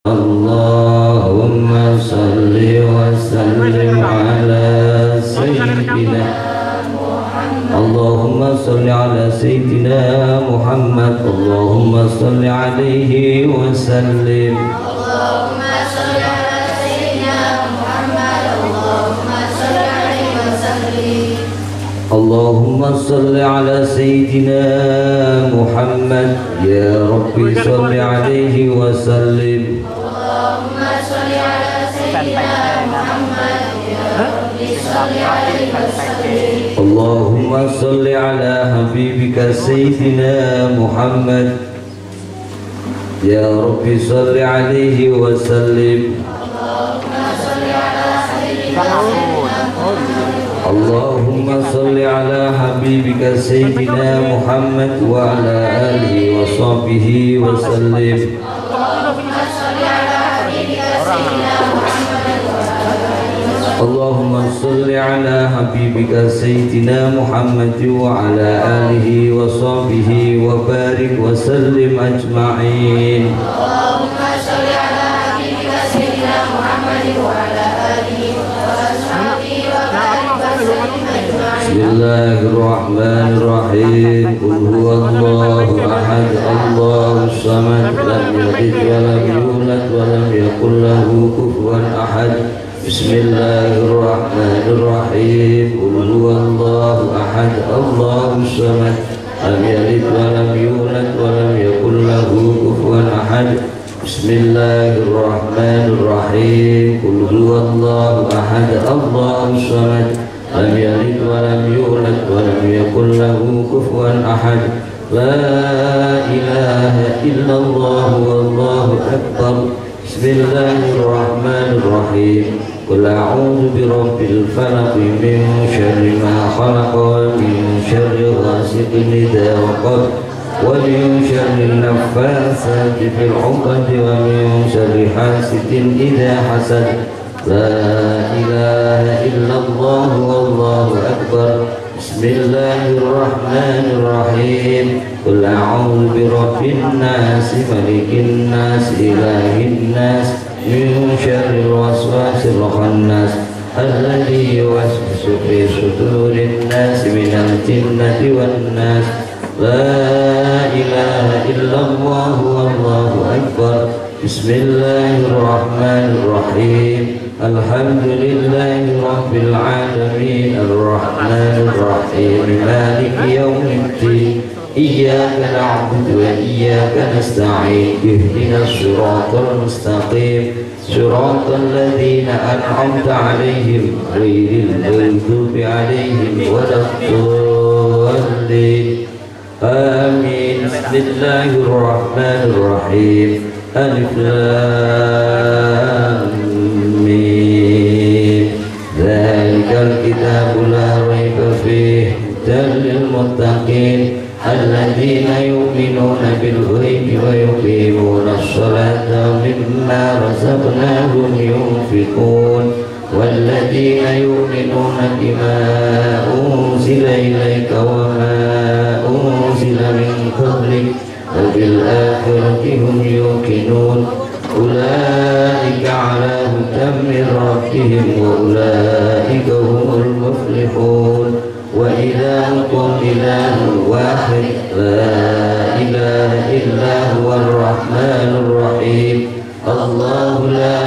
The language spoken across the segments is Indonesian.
اللهم صل وسلم على سيدنا اللهم صل على سيدنا محمد اللهم صل عليه وسلم اللهم صل على سيدنا محمد اللهم صل عليه وسلم اللهم صل على سيدنا محمد يا ربي صل عليه وسلم اللهم صل على سيدنا محمد يا ربي صل عليه وسلم اللهم صل على حبيبك سيدنا محمد يا ربي صل عليه وسلم اللهم صل على سيدنا محمد اللهم صل على حبيبك سيدنا محمد وعلى آله وصحبه وسلم اللهم صل على حبيبك سيدنا محمد اللهم صل على حبيبك سيدنا محمد وعلى آله وصحبه وبارك وسلم أجمعين اللهم صل على حبيبك سيدنا محمد وعلى آله وصحبه وبارك وسلم أجمعين بسم الله الرحمن الرحيم قل هو الله أحد الله الصمد لم يلد ولم يولد ولم يكن له كفوا أحد بسم الله الرحمن الرحيم قل هو الله أحد الله الصمد لم يلد ولم يولد ولم يكن له كفوا أحد بسم الله الرحمن الرحيم قل هو الله أحد الله الصمد لم يلد ولم يولد ولم يكن له كفوا أحد لا إله إلا الله والله أكبر بسم الله الرحمن الرحيم قل أعوذ برب الفلق من شر ما خلق ومن شر غاسق إذا وقب ومن شر النفاثات في العقد ومن شر حاسد إذا حسد لا إله إلا الله والله أكبر بسم الله الرحمن الرحيم قل أعوذ برب الناس ملك الناس إله الناس من شر الوسواس الخناس الذي يوسوس في صدور الناس من الجنة والناس لا إله إلا الله والله أكبر بسم الله الرحمن الرحيم الحمد لله رب العالمين الرحمن الرحيم مالك يوم الدين إياك نعبد وإياك نستعين اهدنا الصراط المستقيم صراط الذين أنعمت عليهم غير المغضوب عليهم ولا الضالين آمين بسم الله الرحمن الرحيم ألف لام ميم ذلك الكتاب لا ريب فيه هدى للمتقين الذين يؤمنون بالغيب ويقيمون الصلاة ومما رزقناهم ينفقون والذين يؤمنون بما أنزل إليك وما أنزل من قبلك وبالآخرة هم يوقنون أولئك على هدى من ربهم وأولئك هم المفلحون وإلهكم إله واحد لا إله إلا هو الرحمن الرحيم الله لا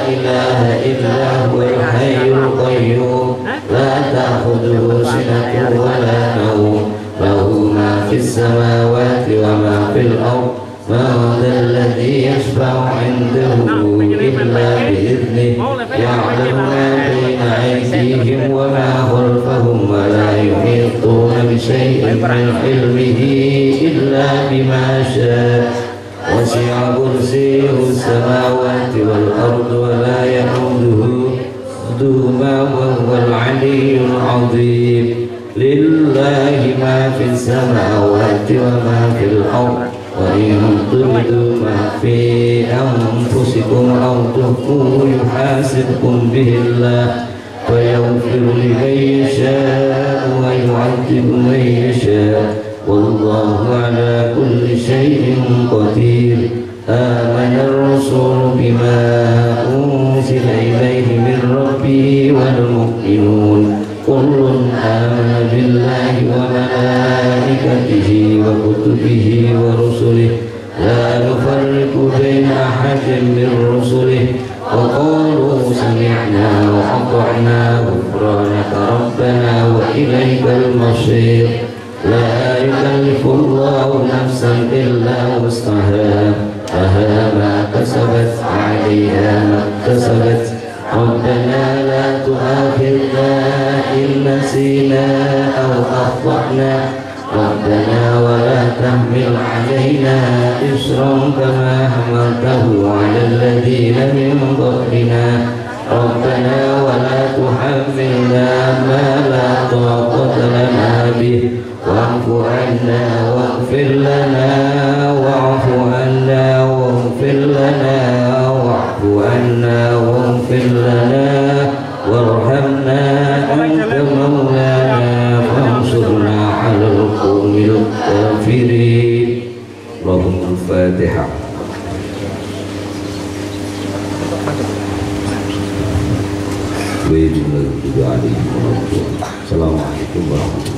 إله إلا هو الحي القيوم لا تأخذه سنة ولا نوم له ما في السماوات وما في الأرض ما ذا الذي يشفع عنده إلا بإذنه يعلم ما بين أيديهم وما خلفهم ولا يحيطون بشيء من علمه إلا بما شاء وسع كرسيه السماوات والأرض ولا يئوده حفظهما وهو العلي العظيم لله ما في السماوات وما في الأرض وإن تبدوا ما في أنفسكم أو تخفوه يحاسبكم به الله فيغفر لمن يشاء ويعذب من يشاء والله على كل شيء قدير آمن الرسول بما أنزل إليه من ربه والمؤمنون كل آمن بالله وملائكته وكتبه ورسله لا نفرق بين أحد من رسله وقالوا سمعنا وأطعنا غفرانك ربنا وإليك المصير لا يكلف الله نفسا إلا وسعها لها ما كسبت عليها ما اكتسبت ربنا لا تؤاخذنا إن نسينا أو أخطأنا ربنا ولا تحمل علينا إصرا كما حملته على الذين من قبلنا ربنا ولا تحملنا ما لا طاقة لنا به واعف عنا واغفر لنا واعف عنا واغفر لنا واعف عنا واغفر لنا وارحمنا أنت مولانا فانصرنا على القوم الكافرين. اللهم الفاتحة. Assalamualaikum warahmatullahi wabarakatuh.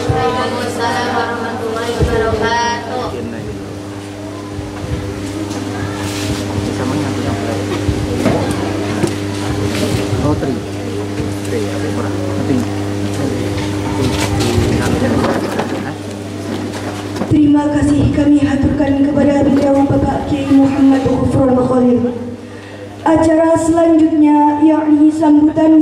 Waalaikumsalam warahmatullahi wabarakatuh. Terima kasih kami haturkan kepada beliau Bapak Kiai Muhammad Ghufron Khalil. Acara selanjutnya yakni sambutan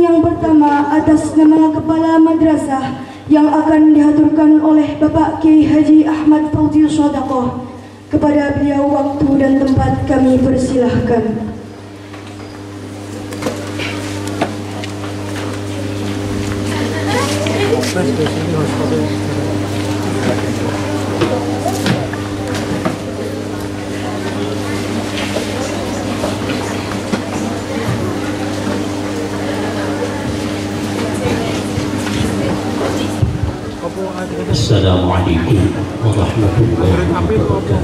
yang pertama atas nama Kepala Madrasah yang akan dihaturkan oleh Bapak Kiai Haji Ahmad Fauzi Shadaqah. Kepada beliau waktu dan tempat kami persilahkan. Assalamualaikum warahmatullahi wabarakatuh.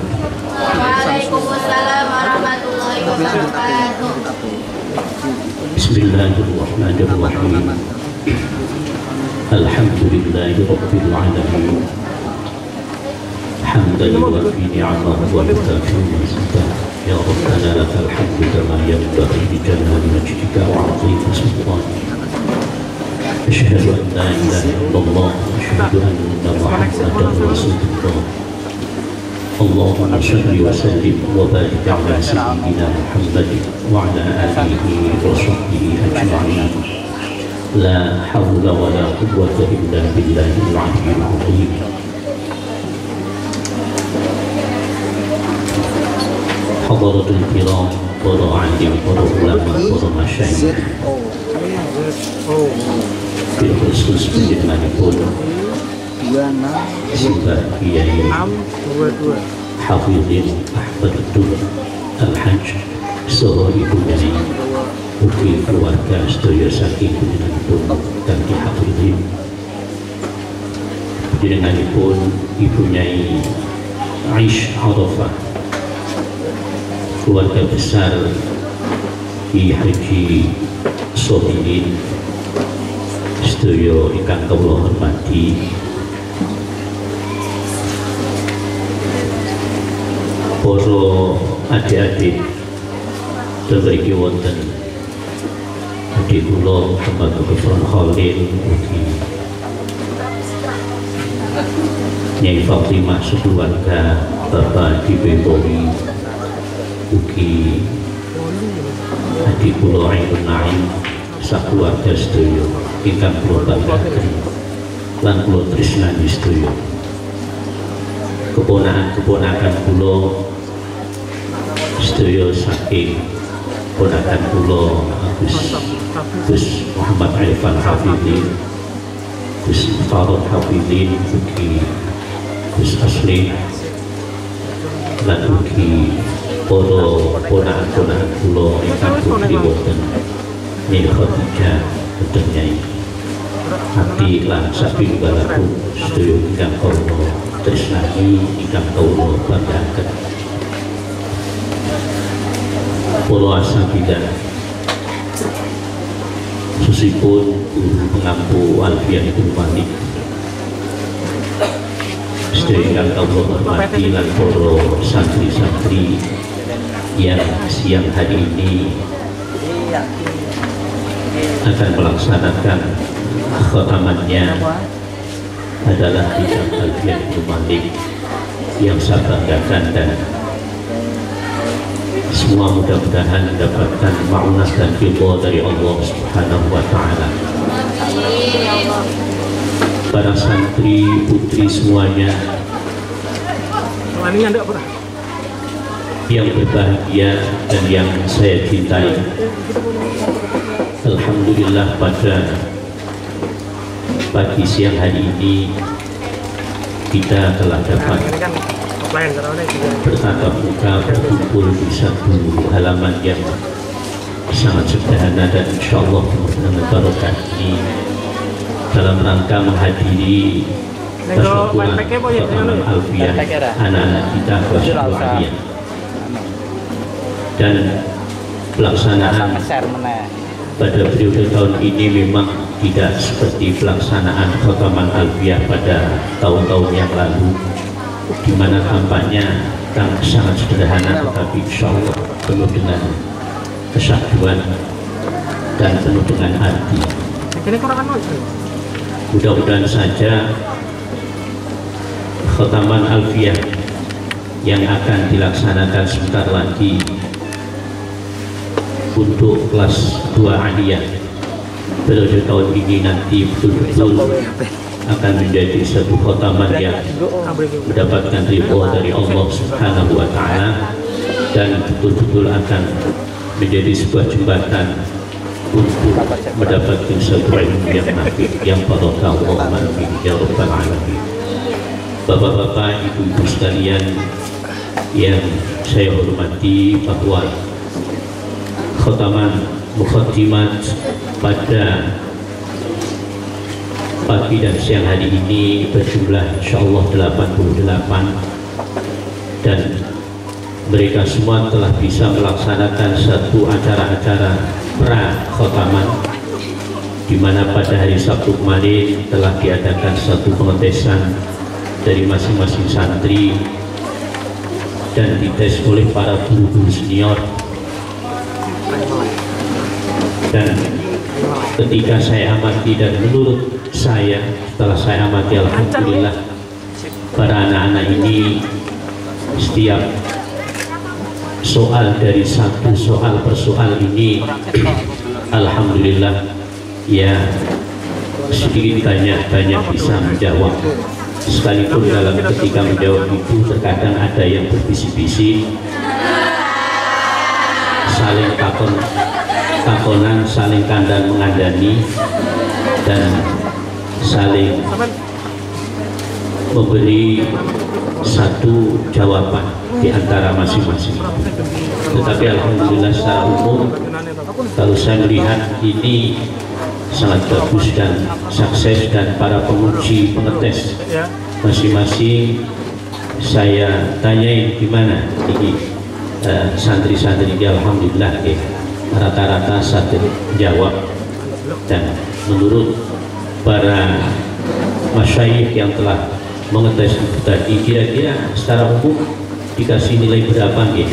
Waalaikumsalam warahmatullahi wabarakatuh. Bismillahirrahmanirrahim. Alhamdulillahi rabbil alamin. Hamdan yuwafi ni'amahu wa yukafi mazidah. Ya Rabbana lakal hamdu kama yanbaghi li jalali wajhika wa 'azimi sultanik. أشهد أن لا إله إلا الله وأشهد أن محمدا رسول الله. اللهم صل وسلم وبارك على سيدنا محمد وعلى آله وصحبه أجمعين. لا حول ولا قوة إلا بالله العلي العظيم. حضرة الكرام para alim, para ulama, para masyayikh, bil khusus penjenenganipun Singgah Kiai Hafidhin Ahmadul Al-Hajj saha ibu nyai ugi keluarga sedaya saking panjenenganipun kanthi Hafidhin. Panjenenganipun ibu nyai Aish Arafah, keluarga besar Ki Haji Sohidin sedaya ingkang kawula hormati, para adik-adik mriki wonten adik kula Muhammad Ghufron Khalil ugi Nyai Fatimah sekeluarga, Bapak Dibetori ugi adik kula Ainun Naim sakeluarga sedaya ingkang kula banggaken lan kula tresnani sedaya. Keponakan-keponakan kula sedaya saking ponakan kula Gus Muhammad Arifan Hafidhin, Gus Farod Hafidhin ugi Gus Asli lan ugi para ponakan-ponakan kula ingkang putri wonten Nyai Khadijah boten Nyai Ati lan satunggalipun sedaya ingkang kawula tresnani ingkang kawula banggaken. puasa kita susipun guru pengampu Alfiah itu Malik sedherek kawula hormati lan para santri-santri yang siang hari ini akan melaksanakan khatamannya adalah kitab Alfiah itu Malik yang saya banggakan, dan semua mudah-mudahan mendapatkan ma'unah dan ridha dari Allah Subhanahu wa Ta'ala. Para santri putri semuanya yang berbahagia dan yang saya cintai, alhamdulillah pada pagi siang hari ini kita telah dapat bertatap muka, berkumpul di satu halaman yang sangat sederhana, dan insya Allah dengan barokah ini dalam rangka menghadiri persatuan khataman Alfiah anak-anak kita Alfiah, dan pelaksanaan pada periode tahun ini memang tidak seperti pelaksanaan khataman Alfiah pada tahun-tahun yang lalu, di mana tampaknya sangat sederhana tetapi insya Allah penuh dengan kesatuan dan penuh dengan arti. Mudah-mudahan saja khataman Alfiah yang akan dilaksanakan sebentar lagi untuk kelas 2 aliyah periode tahun ini nanti betul-betul akan menjadi satu khataman yang mendapatkan ridha dari Allah Subhanahu wa Ta'ala, dan betul-betul akan menjadi sebuah jembatan untuk mendapatkan satu ilmu yang nafi yang barokah. Allahumma amin ya rabbal alamin. Bapak-bapak, ibu-ibu sekalian yang saya hormati, bahwa khataman mukhaddimat pada pagi dan siang hari ini berjumlah insyaallah 88, dan mereka semua telah bisa melaksanakan satu acara-acara pra khataman, di mana pada hari Sabtu kemarin telah diadakan satu pengetesan dari masing-masing santri dan dites oleh para guru-guru senior. Dan ketika saya amati dan menurut saya, setelah saya amati, alhamdulillah para anak-anak ini setiap soal dari satu soal per soal ini alhamdulillah ya sedikit banyak bisa menjawab, sekalipun dalam ketika menjawab itu terkadang ada yang berbisik-bisik, saling takonan, saling kandang mengandani, dan saling memberi satu jawaban di antara masing-masing. Tetapi alhamdulillah secara umum kalau saya melihat ini sangat bagus dan sukses, dan para penguji pengetes masing-masing saya tanyain gimana ini santri-santri dia, alhamdulillah rata-rata satu jawab. Dan menurut para masyayikh yang telah mengetes itu tadi, kira-kira secara umum dikasih nilai berapa nih?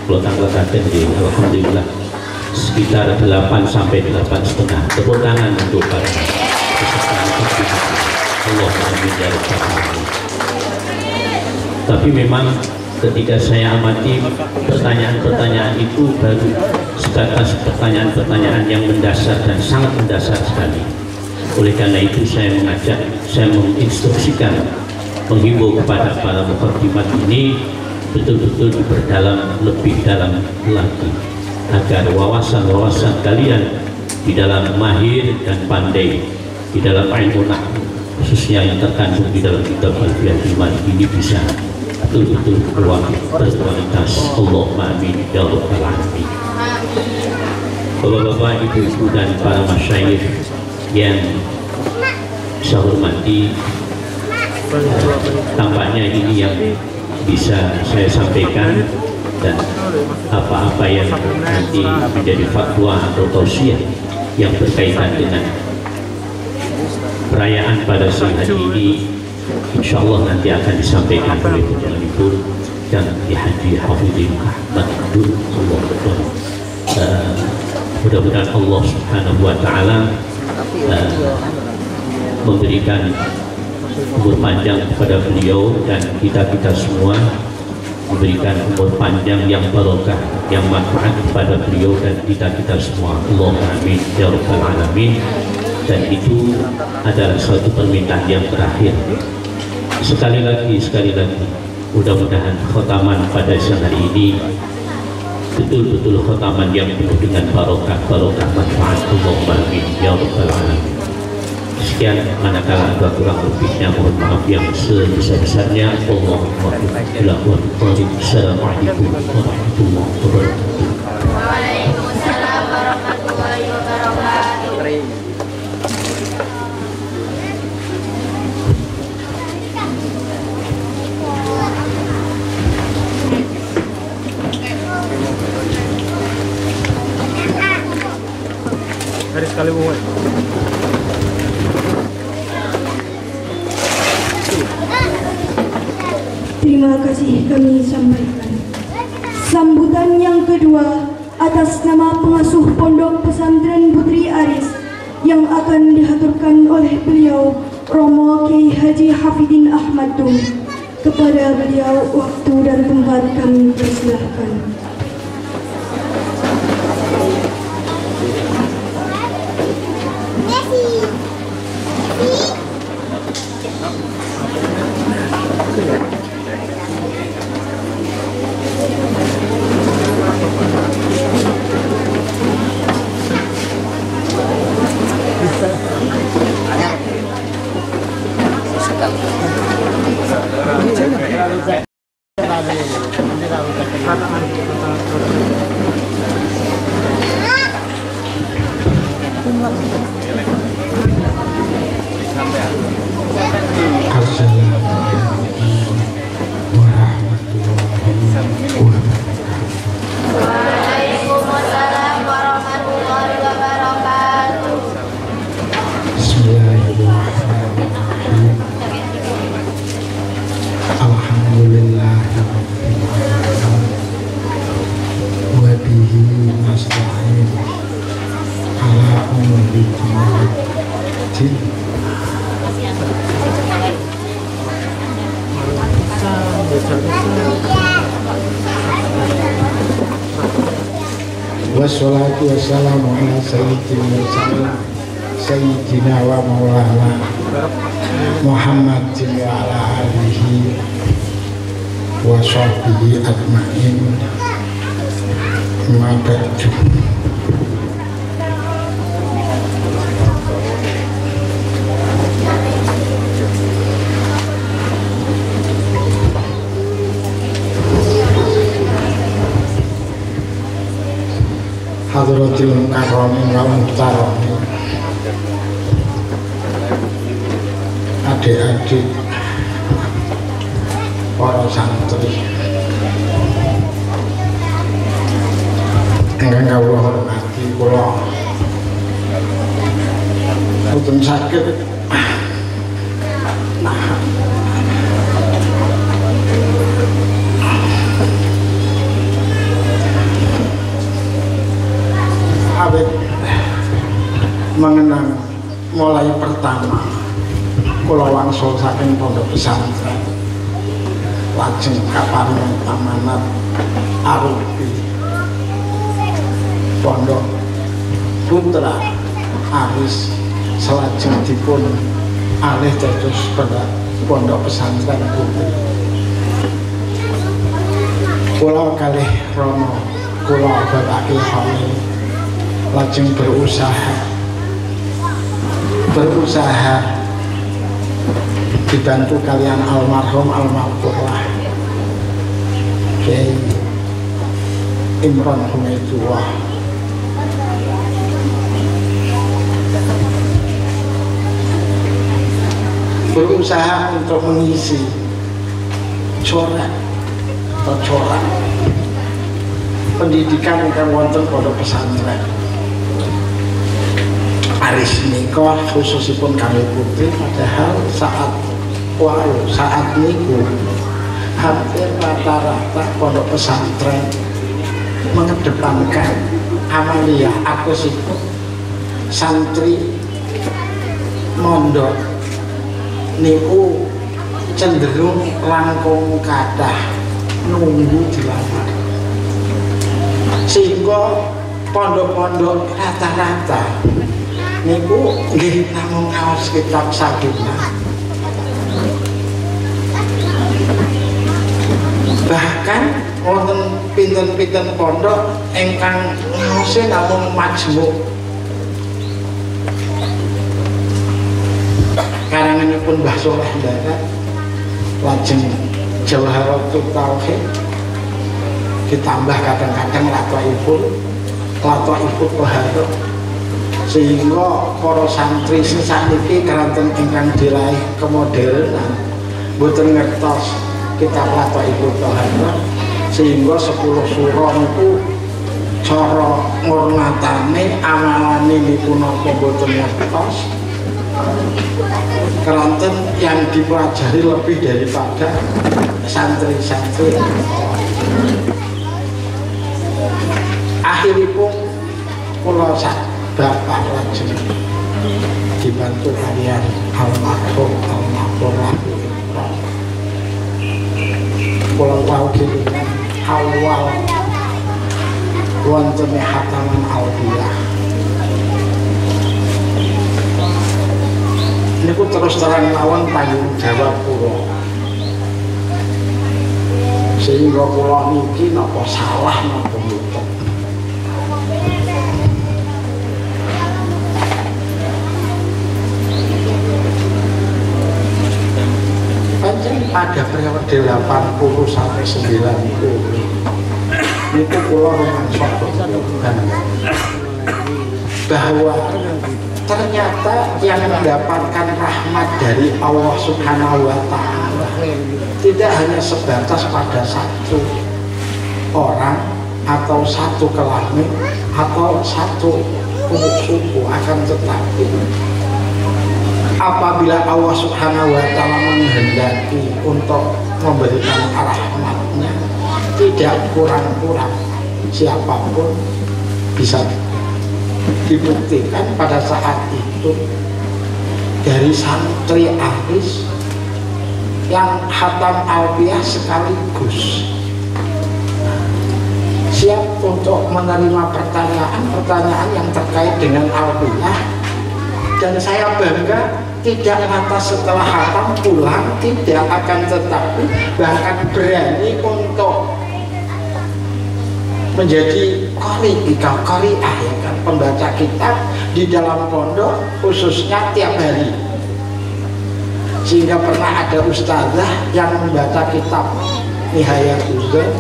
Kalau tanggal kader, alhamdulillah sekitar 8 sampai 8,5. Tepuk tangan untuk para peserta. Allah amin. Tapi memang ketika saya amati pertanyaan-pertanyaan itu baru sebatas pertanyaan-pertanyaan yang mendasar dan sangat mendasar sekali. Oleh karena itu saya menginstruksikan, menghimbau kepada para mukhaddimat ini betul-betul diperdalam lebih dalam lagi, agar wawasan-wawasan kalian di dalam mahir dan pandai di dalam ilmu nahwu, khususnya yang terkandung di dalam kitab Alfiah ini bisa betul-betul berkualitas. Allahumma amin ya rabbal alamin. Bapak-bapak, ibu-ibu dan para masyayikh yang saya hormati, tampaknya ini yang bisa saya sampaikan dan apa-apa yang nanti menjadi fatwa atau tausiah yang berkaitan dengan perayaan pada siang hari ini, insya Allah nanti akan disampaikan oleh Penyelenggara dan Haji Hafidin Ahmad Abdul. Mudah-mudahan Allah Subhanahu wa Ta'ala memberikan umur panjang kepada beliau dan kita semua, memberikan umur panjang yang barokah, yang manfaat kepada beliau dan kita semua. Allahumma amin ya rabbal alamin. Dan itu adalah suatu permintaan yang terakhir. Sekali lagi, mudah-mudahan khotaman pada siang hari ini betul-betul khotaman yang penuh dengan barokah manfaat. Allahumma amin ya rabbal alamin. Sekian, manakala ada kurang lebihnya mohon maaf yang sebesar-besarnya. Assalamualaikum warahmatullahi wabarakatuh. Waalaikumsalam warahmatullahi wabarakatuh. Hari sekali buat. Terima kasih kami sampaikan. Sambutan yang kedua atas nama pengasuh Pondok Pesantren Putri Aris yang akan dihaturkan oleh beliau Romo Kiai Haji Hafidin Ahmad Dung. Kepada beliau waktu dan tempat kami persilahkan. Waalaikumsalam warahmatullahi wabarakatuh. Bismillahirrahmanirrahim. Alhamdulillahirabbil alamin. Wa bihi nasta'in ala umuri din. Wassalatu wassalamu ala sayyidina wa maulana Muhammadin wa ala alihi wa sahbihi ajma'in. Ma ba'du. Hadratil mukarramin wal muhtaramin, adik-adik para santri ingkang kawula hormati, kula boten saged awet mengenang mulai pertama kula wangsul saking pondok pesantren lajeng kaparingan amanat arupi Pondok Putra Aris, selajeng dipun alih dados Pondok Pesantren Putri. Kula kalih Romo kula Bapak Ilhami lajeng berusaha dibantu kalian almarhum almarhumah Kiai Imron Humaidullah berusaha untuk mengisi corak pendidikan ingkang wonten pondok pesantren. Aris menika khususipun kami putri, padahal saat niku hampir rata-rata pondok pesantren mengedepankan amalia akosipun santri mondok niku cenderung langkung kathah nunggu dilamar, sehingga pondok-pondok rata-rata niku nggih namung ngaos kitab Sakinah. Bahkan wonten pinten-pinten pondok ingkang ngaose namung Majmu'. Karanganipun Mbah Soleh Darat, lajeng Jawharatul Tauhid, ditambah kadang-kadang Lataiful Toharo, sehingga para santri sakniki keranten ingkang diraih kemodernan boten ngertos kitab Lataiful Toharo, sehingga 10 surah niku cara ngurmatane amalane niku napa boten ngertos. Keranten yang dipelajari lebih daripada santri-santri. Akhiripun kula sak bapak lajeng dibantu kalian almarhum kula wau kelingan awal wonten hataman Alpiyah. Niku terus terang lawan tanggung jawab kula, sehingga kula niki napa salah napa mboten. Pancen pada periode 80 sampai 90 niku kula rumangsa bahwa ternyata yang mendapatkan rahmat dari Allah Subhanahu wa Ta'ala tidak hanya sebatas pada satu orang atau satu kelamin atau satu suku, akan tetapi apabila Allah Subhanahu wa Ta'ala menghendaki untuk memberikan rahmatnya, tidak kurang-kurang siapapun bisa dibuktikan pada saat itu dari santri Aris yang khatam Alpiyah sekaligus siap untuk menerima pertanyaan yang terkait dengan Alpiyah, dan saya bangga tidak lantas setelah khatam pulang, tidak, akan tetapi bahkan berani untuk menjadi qari'ah, ya kan, pembaca kitab di dalam pondok khususnya tiap hari. Sehingga pernah ada ustazah yang membaca kitab Nihayatul Zain,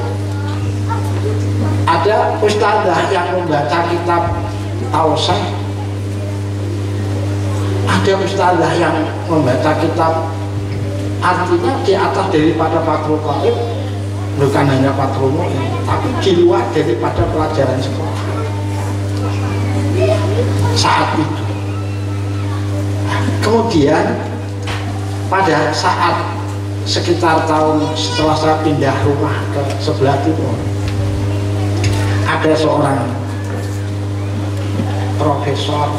ada ustazah yang membaca kitab Tausah, ada ustazah yang membaca kitab, artinya di atas daripada Fathul Qorib, bukan hanya Fathul Mu'in, tapi di luar daripada pelajaran sekolah saat itu. Kemudian pada saat sekitar tahun setelah saya pindah rumah ke sebelah timur, ada seorang profesor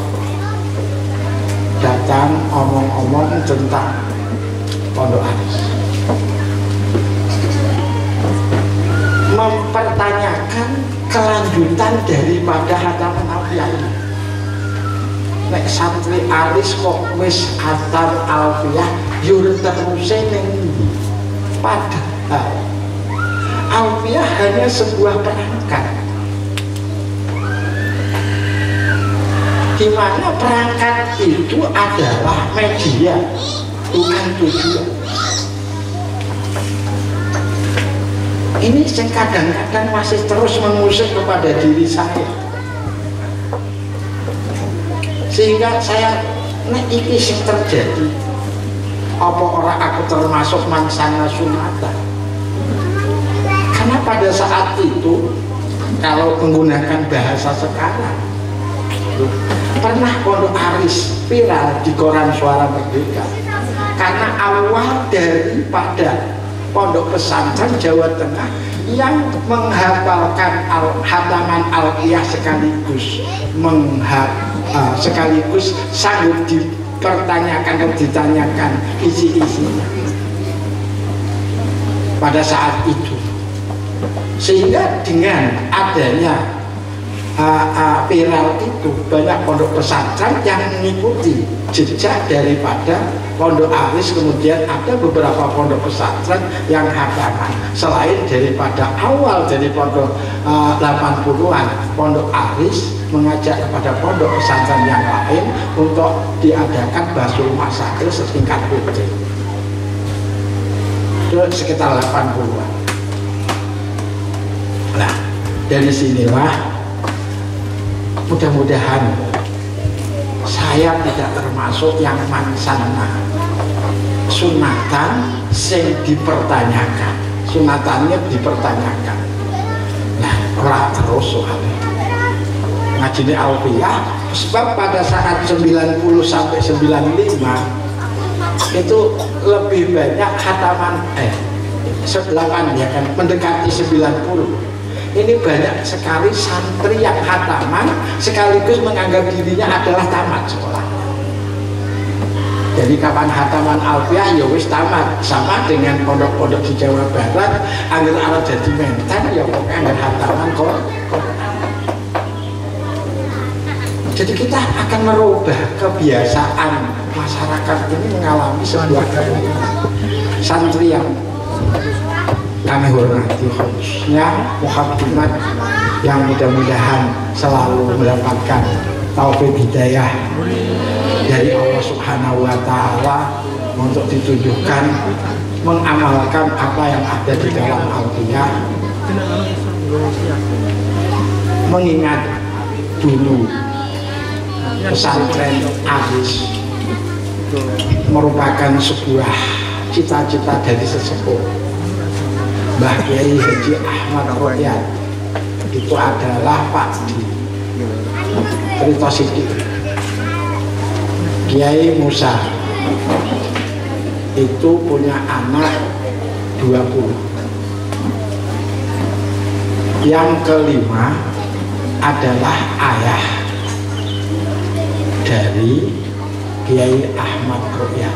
datang omong-omong tentang Pondok Aris, mempertanyakan kelanjutan daripada hataman Alpiyah ini. Nek santri Aris kok wis khatam Alpiyah yo teruse ning ndi? Padahal Alpiyah hanya sebuah perangkat, di mana perangkat itu adalah media, bukan tujuan. Ini yang kadang-kadang masih terus mengusik kepada diri saya, sehingga saya nek iki sing terjadi apa orang aku termasuk mansana sunata, karena pada saat itu kalau menggunakan bahasa sekarang, pernah Pondok Aris viral di koran Suara Merdeka karena awal daripada pondok pesantren Jawa Tengah yang menghafalkan hataman Alqiyah sekaligus sanggup dipertanyakan dan ditanyakan isi-isinya pada saat itu. Sehingga dengan adanya viral itu, banyak pondok pesantren yang mengikuti jejak daripada Pondok Aris. Kemudian ada beberapa pondok pesantren yang hataman selain daripada awal dari pondok 80-an. Pondok Aris mengajak kepada pondok pesantren yang lain untuk diadakan basul masail setingkat putri. Itu sekitar 80-an. Nah, dari sinilah mudah-mudahan saya tidak termasuk yang mansana sunatan yang dipertanyakan, sunatannya dipertanyakan. Nah, ora terus soalnya ngajine Alqiyah, sebab pada saat 90 sampai 95 itu lebih banyak hataman 8 ya kan, mendekati 90. Ini banyak sekali santri yang hataman sekaligus menganggap dirinya adalah tamat sekolah. Jadi kapan hataman Alqiyah ya wis tamat, sama dengan pondok-pondok di Jawa Barat, agar arah jadi mentan ya pokoknya agar hataman kok. Jadi kita akan merubah kebiasaan masyarakat ini mengalami sebuah santri yang kami hormati, khususnya muhabbimat yang mudah-mudahan selalu mendapatkan taufik hidayah dari Allah Subhanahu wa Ta'ala untuk ditunjukkan mengamalkan apa yang ada di dalam Alqiyah, mengingat dulu pesantren Aris merupakan sebuah cita-cita dari sesepuh Mbah Kiai Haji Ahmad Royat. Itu adalah Pak Di cerita Siti Kiai Musa itu punya anak 20. Yang kelima adalah ayah dari Kiai Ahmad Royat.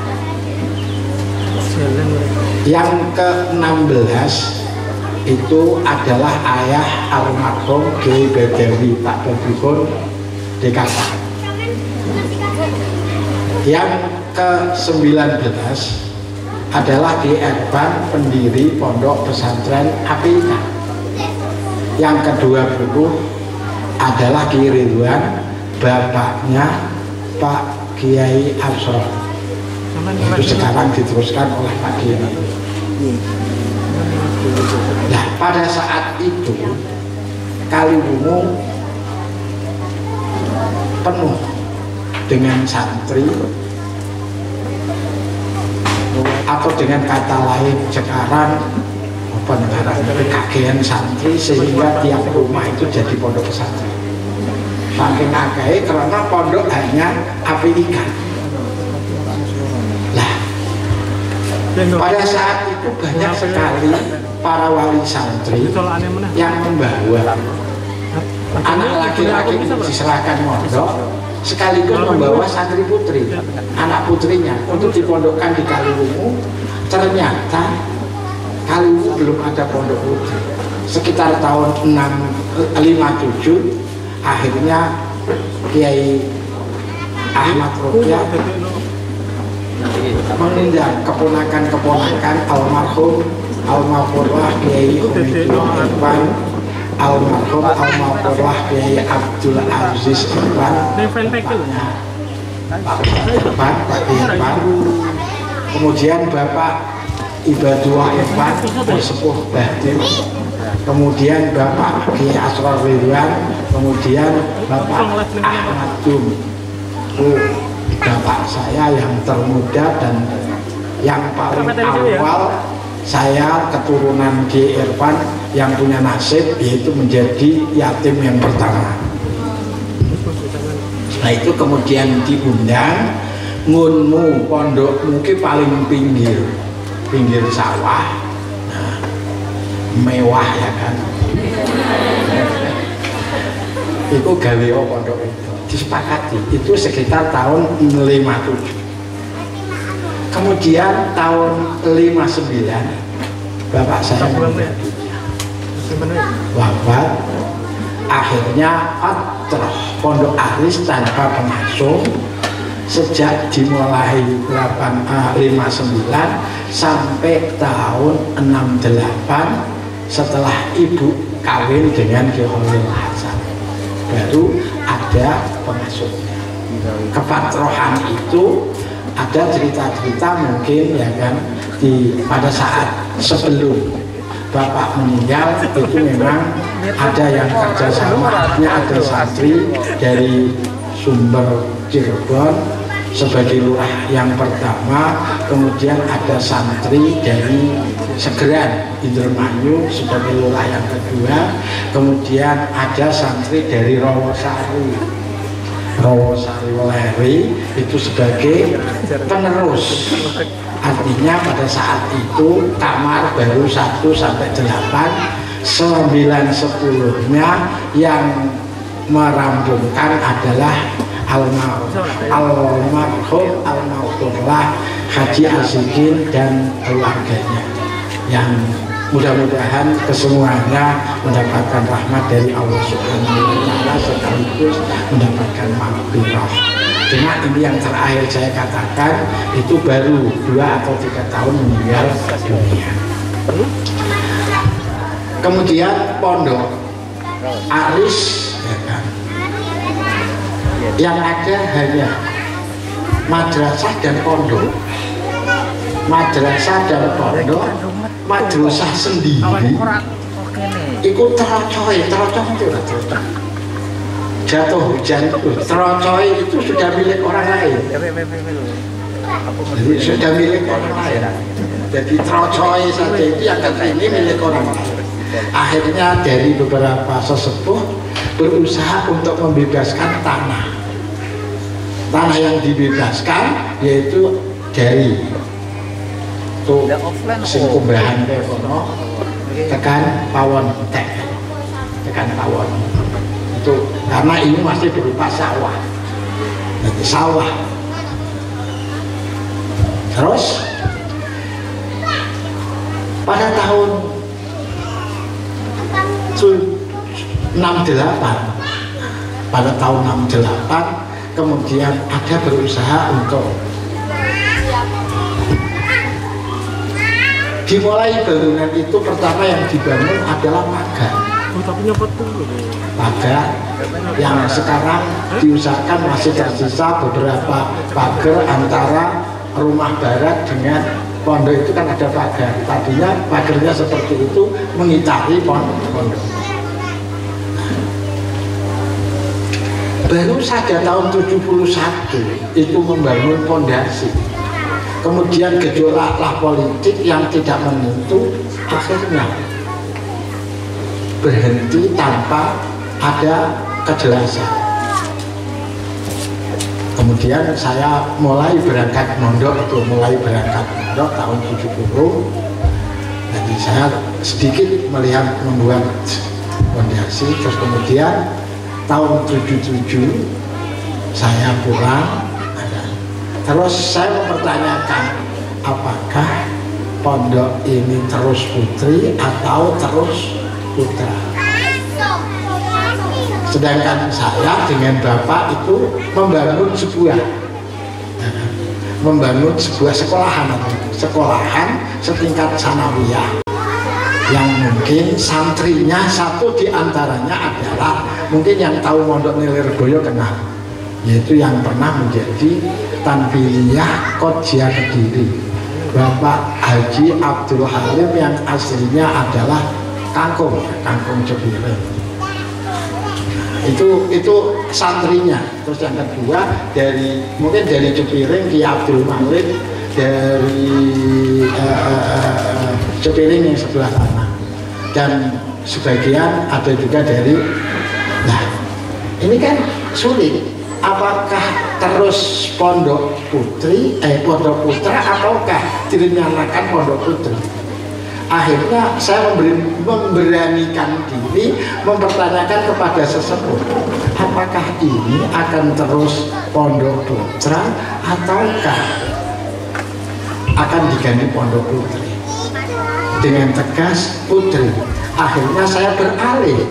Yang ke-16 itu adalah ayah almarhum Kiai Badawi Pak Badrikun DKK. Yang ke-19 adalah Kiai Erban, pendiri Pondok Pesantren Apika. Yang ke-20 adalah Kiai Ridwan, bapaknya Pak Kiai Absor. Itu sekarang diteruskan oleh Pak Kiai. Nah, pada saat itu Kaliwungu penuh dengan santri, atau dengan kata lain sekarang apa negara kakean santri, sehingga tiap rumah itu jadi pondok pesantren. Saking akeh karena pondok hanya api ikan. Pada saat itu banyak sekali para wali santri yang membawa anak laki-laki diserahkan mondok, sekaligus membawa santri putri, anak putrinya untuk dipondokkan di Kaliwungu. Ternyata Kaliwungu belum ada pondok putri. Sekitar tahun 657 akhirnya Kiai Ahmad Royat mengundang keponakan-keponakan almarhum almarhumah Kiai Irfan, almarhum almarhumah Kiai Abdul Aziz Irfan, Pak Irfan, kemudian Bapak Ibadullah Irfan bersepuh Bahdin, kemudian Bapak Kiai Asrar Ridwan, kemudian Bapak Ahmad Dum, bapak saya yang termuda dan yang paling awal. Saya keturunan Kiai Irfan yang punya nasib, yaitu menjadi yatim yang pertama. Nah itu kemudian diundang, ngunmu pondokmu ki paling pinggir sawah, nah, mewah ya kan. Itu gawe pondok itu disepakati, itu sekitar tahun 57. Kemudian tahun 59 bapak saya meninggal dunia, wafat. Akhirnya atroh pondok aris tanpa pengasuh sejak dimulai 59 sampai tahun 68 setelah ibu kawin dengan Ki Holil Hasan baru ada pengasuhnya. Kepatrohan itu ada cerita-cerita mungkin ya kan pada saat sebelum bapak meninggal itu memang ada yang kerjasama, ada santri dari Sumber Cirebon sebagai lurah yang pertama, kemudian ada santri dari Segeran Indramayu sebagai lurah yang kedua, kemudian ada santri dari Rawasari Weleri itu sebagai penerus. Artinya pada saat itu kamar baru 1 sampai 8, 9, 10-nya yang merampungkan adalah almarhum almarhumlah Haji Asikin dan keluarganya, yang mudah-mudahan kesemuanya mendapatkan rahmat dari Allah Subhanahu wa Ta'ala sekaligus mendapatkan maghfirah. Cuma ini yang terakhir saya katakan, itu baru 2 atau 3 tahun meninggal dunia. Kemudian pondok aris ya kan, yang ada hanya madrasah dan pondok. Madrasah dan pondok, madrasah sendiri ikut terocoy itu jatuh hujan itu, terocoy itu sudah milik orang lain. Jadi sudah milik orang lain. Jadi terocoy saja itu yang kata ini milik orang lain. Akhirnya dari beberapa sesepuh berusaha untuk membebaskan tanah yang dibebaskan yaitu dari itu singkumbahan kono tekan pawon itu, karena ini masih berupa sawah. Jadi sawah. Terus pada tahun 68 kemudian ada berusaha untuk dimulai bangunan itu. Pertama yang dibangun adalah pagar. Pagar yang sekarang diusahakan masih tersisa beberapa pagar antara rumah barat dengan pondok itu kan ada pagar. Tadinya pagarnya seperti itu mengitari pondok. Baru saja tahun 71 itu membangun pondasi. Kemudian gejolaklah politik yang tidak menentu, akhirnya berhenti tanpa ada kejelasan. Kemudian saya mulai berangkat mondok tahun 70. Jadi saya sedikit melihat membuat pondasi, terus kemudian tahun 77 saya pulang. Terus saya mempertanyakan, apakah pondok ini terus putri atau terus putra? Sedangkan saya dengan bapak itu membangun sebuah sekolahan setingkat sanawiyah yang mungkin santrinya satu diantaranya adalah mungkin yang tahu Mondok Nilirboyo kenal, yaitu yang pernah menjadi Tanbiliyah Kodjia Kediri, Bapak Haji Abdul Halim yang aslinya adalah Kangkung Cepiring. Itu santrinya. Terus yang kedua mungkin dari Cepiring Ki Abdul Malik, dari Cepiring yang sebelah sana. dan sebagian ada juga dari. Nah, ini kan sulit. Apakah terus pondok putri, pondok putra, ataukah direncanakan pondok putri? Akhirnya saya memberanikan diri mempertanyakan kepada sesepuh, apakah ini akan terus pondok putra ataukah akan diganti pondok putri? Dengan tegas putri. Akhirnya saya beralih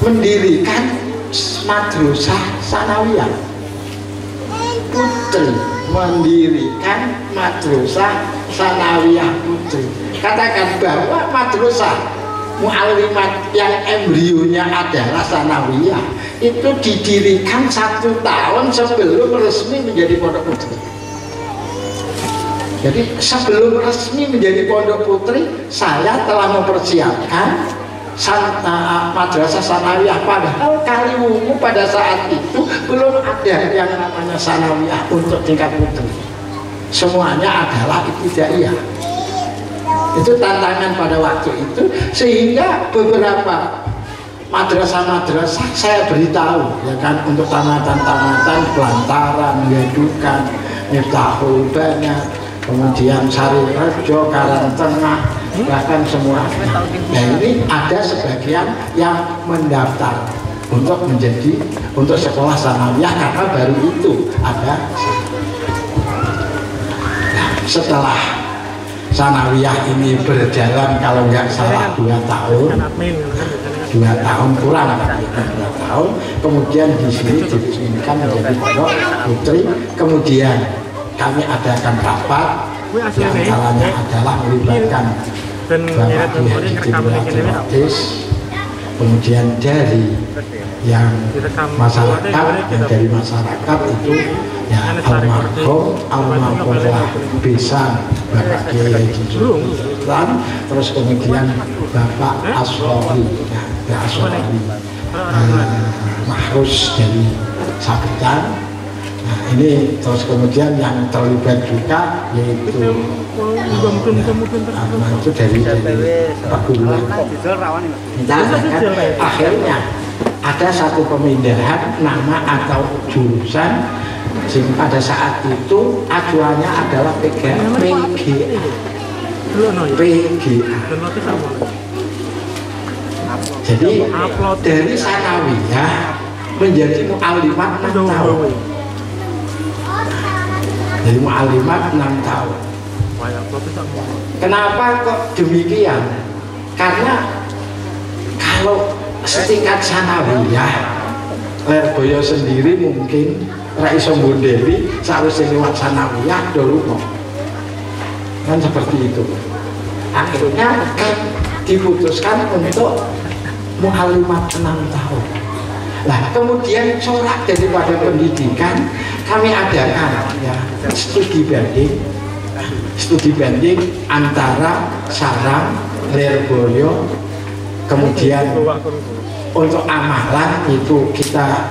mendirikan madrasah sanawiyah putri, mendirikan madrasah sanawiyah putri. Katakan bahwa madrasah mu'allimat yang embrionya adalah sanawiyah itu didirikan 1 tahun sebelum resmi menjadi pondok putri. Jadi sebelum resmi menjadi pondok putri, saya telah mempersiapkan madrasah sanawiyah. Padahal Kaliwungu pada saat itu belum ada yang namanya sanawiyah untuk tingkat putri. Semuanya adalah ibtidaiyah. Itu tantangan pada waktu itu, sehingga beberapa madrasah-madrasah saya beritahu, ya kan, untuk tamatan-tamatan Belantaran, Gadukan, Miftahul Banat, kemudian Sarirejo, Karangtengah, bahkan semua. Nah, ini ada sebagian yang mendaftar untuk sekolah sanawiyah karena baru itu ada. Nah, setelah sanawiyah ini berjalan kalau nggak salah 2 tahun kurang, 2 tahun, kemudian di sini diresmikan menjadi pondok putri. Kemudian kami adakan rapat yang kalanya adalah melibatkan Bapak Kiai Haji Abdul Aziz, kemudian dari yang masyarakat, yang dari masyarakat itu ya almarhum Besan Bapak Kiai Haji Sultan, terus kemudian Bapak Aswari, ya Aswari Mahrus dari Sabetan. Nah, ini terus kemudian yang terlibat juga yaitu itu dari perguruan. Akhirnya ada satu pemindahan nama atau jurusan, pada saat itu acuannya adalah PGA. Jadi dari sanawiyah menjadi mu'allimat 6 tahun. Jadi mu'allimat 6 tahun. Kenapa kok demikian? Karena kalau setingkat sanawiyah, Lerboyo sendiri mungkin Raiso Mbondeli seharusnya lewat sanawiyah dulu kan seperti itu. Akhirnya diputuskan untuk mu'allimat 6 tahun. Nah, kemudian corak daripada pendidikan kami adakan ya studi banding antara Sarang, Lerboyo, kemudian untuk amalan itu kita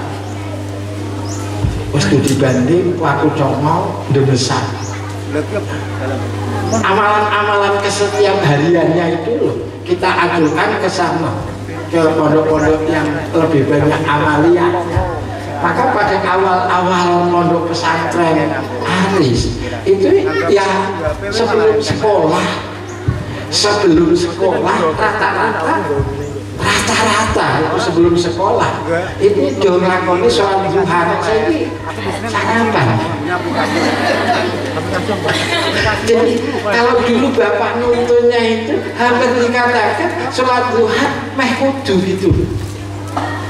studi banding Watu Congol, Demesan. Amalan-amalan kesetiap hariannya itu loh kita ajukan ke sana, ke pondok-pondok yang lebih banyak amaliyahnya. Maka pada awal-awal pondok pesantren Aris itu ya sebelum sekolah rata-rata itu sebelum sekolah ini jauh lakoni soal Tuhan saya ini sarapan. Jadi kalau dulu bapak nuntunnya itu hampir dikatakan sholat duha meh kudu gitu.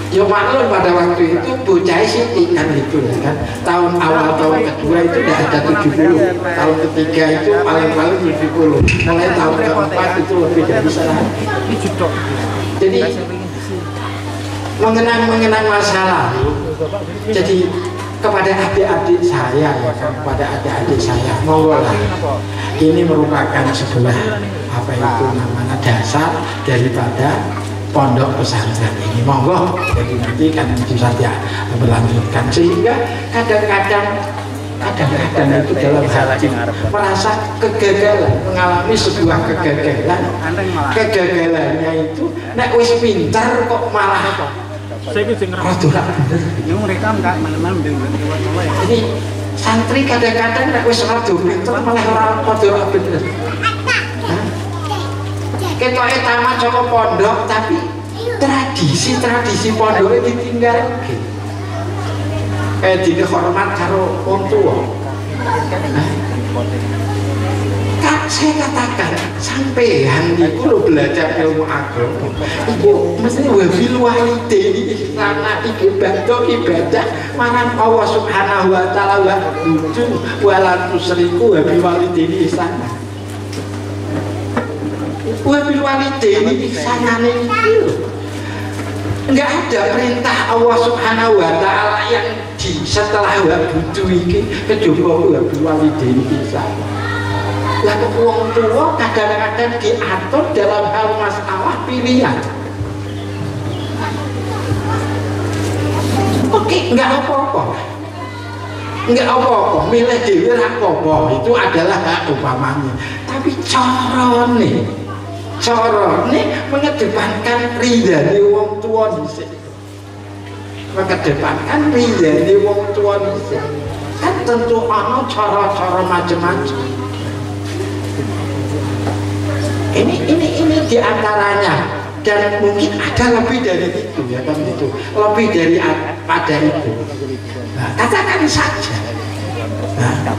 Ya maklum pada waktu itu bocah siti kan gitu kan. Tahun awal tahun kedua itu tidak ada 70, tahun ketiga itu paling-paling 70, mulai tahun keempat itu lebih dari 100. Jadi mengenang masa lalu. Jadi kepada adik-adik saya ya kan, kepada adik-adik saya monggo lah. Ini merupakan sebuah apa itu namanya dasar daripada pondok pesantren ini, monggo. Jadi nanti kan bisa ya berlanjutkan, sehingga kadang-kadang kadang-kadang itu dalam hati merasa kegagalan, mengalami sebuah kegagalan. Kegagalannya itu nek wis pintar kok malah rada bener. Ini santri kadang-kadang nek wis rada pinter malah rada bener. Ketoke tamat saka pondok tapi tradisi pondoknya ditinggal. Dini hormat karo wong tua. Saya katakan sampean iku lho belajar ilmu agama. Iku mesti wabil walidaini ihsana iki bentuk ibadah marang Allah Subhanahu wa taala wa tuju wala tusriku wabil walidaini ihsana. Wabil walidaini ihsana iki enggak ada perintah Allah Subhanahu wa taala yang setelah butuh iki kejaba wabil walidaini ihsana. Lah wong tua kadang-kadang diatur dalam hal masalah pilihan. Oke, enggak apa-apa. Enggak apa-apa, milih dhewe ra apa-apa, itu adalah hak umpamanya. Tapi carane mengedepankan ridhane wong tua dhisik. Mengedepankan ridhane wong tua dhisik. Kan tentu ana cara-cara macam-macam. Ini diantaranya, dan mungkin ada lebih dari itu ya kan, itu lebih dari pada itu. Nah, katakan saja. Nah,